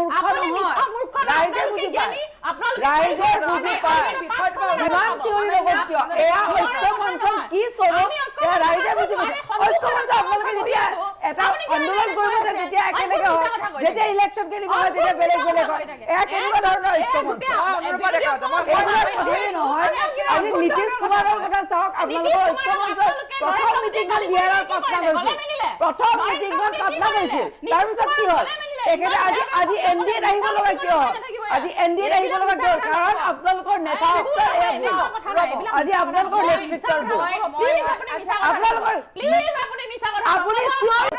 মূৰ্খ নহয় ৰাইজে বুজি পায় ৰাইজে বুজি পায় ইমান চিঞৰি লগত কিয় এয়া ঐক্য মঞ্চৰ কি স্বৰূপ এয়া ৰাইজে বুজি পায় ঐক্য মঞ্চ আপোনালোকে যেতিয়া এটা আন্দোলন কৰিব তেতিয়া একেলগে হয় যেতিয়া ইলেকশ্যন খেলিব হয় তেতিয়া বেলেগ বেলেগ হয় এয়া কেনেকুৱা ধৰণৰ ঐক্য মঞ্চ নহয় আজি নীতিশ কুমাৰৰ কথা চাওক আপোনালোকৰ ঐক্য মঞ্চৰ প্ৰথম মিটিংখন বিহাৰৰ পাটনাত হৈছিল প্ৰথম মিটিংখন পাটনাত হৈছিল তাৰপিছত কি হ'ল একেবাৰে আজি এনডিএত আহিব লগা কিয় আজি এনডিএত আহিব লগা কিয় কাৰণ আপোনালোকৰ নেতৃত্ব আজি আপোনালোকৰ নেতৃত্বৰ আপোনালোকৰ আপুনি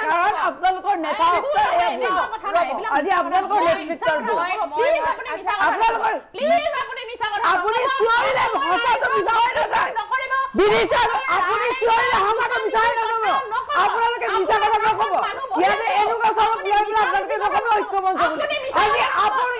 কাৰণ আপোনালোকৰ নেতৃত্ব আজি আপোনালোকৰ নেতৃত্বৰ আপোনালোকৰ আপুনি চিঞৰিলে সঁচাটো মিছা হৈ নাযায় বিদিশা আপুনি চিঞৰিলে সঁচাটো মিছা হৈ নাযাব আপোনালোকে মিছা কথা নক'ব ইয়াতে এনেকুৱা স্বৰূপ লৈ পেলাই আপোনালোকে নক'ব ঐক্য মঞ্চ বুলি আজি আপুনি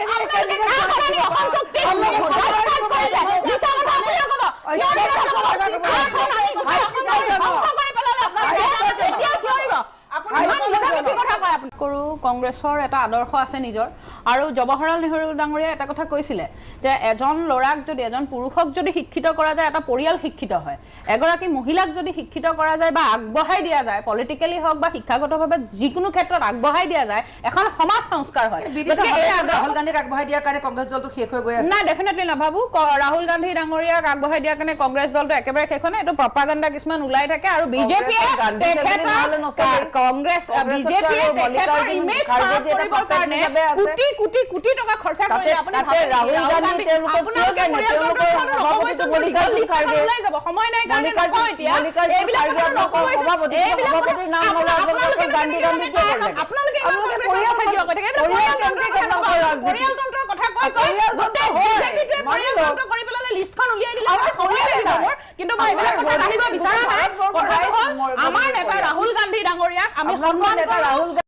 কংগ্ৰেছৰ এটা আদৰ্শ আছে নিজৰ আৰু জৱাহৰলাল নেহৰু ডাঙৰীয়া এটা কথা কৈছিলে যে এজন ল'ৰাক যদি এজন পুৰুষক যদি শিক্ষিত কৰা যায় এটা পৰিয়াল শিক্ষিত হয় এগৰাকী মহিলাক যদি শিক্ষিত কৰা যায় বা আগবঢ়াই দিয়া যায় পলিটিক্যালি হওক বা শিক্ষাগতভাৱে যিকোনো ক্ষেত্ৰত আগবঢ়াই দিয়া যায় এখন সমাজ সংস্কাৰ হয় ৰাহুল গান্ধীক আগবঢ়াই দিয়াৰ কাৰণে কংগ্ৰেছ দলটো শেষ হৈ গৈ আছে না ডেফিনেটলি নাভাবো ৰাহুল গান্ধী ডাঙৰীয়াক আগবঢ়াই দিয়াৰ কাৰণে কংগ্ৰেছ দলটো একেবাৰে শেষ হয় এইটো প্ৰপাগাণ্ডা কিছুমান ওলাই থাকে আৰু বিজেপিয়ে কংগ্ৰেছ বিজেপিয়ে ইমেজ খৰাব কৰিবৰ কাৰণে কোটি কোটি কোটি টকা খৰচা কৰি আপুনি ৰাহুল গান্ধী তেওঁলোকৰ ওলাই যাব সময় নাই কাৰণে নকওঁ এতিয়া এইবিলাক সভাপতিৰ নাম গান্ধী গান্ধী আপোনালোকে পৰিয়ালতন্ত্ৰৰ কথা কৈ গোটেই বিজেপিটোৱে পৰিয়ালতন্ত্ৰ কৰি পেলালে লিষ্টখন উলিয়াই দিলে কিন্তু মই এইবিলাক কথা আহিব বিচাৰা নাই আমাৰ নেতা ৰাহুল গান্ধী ডাঙৰীয়াক আমি সন্মান কৰোঁ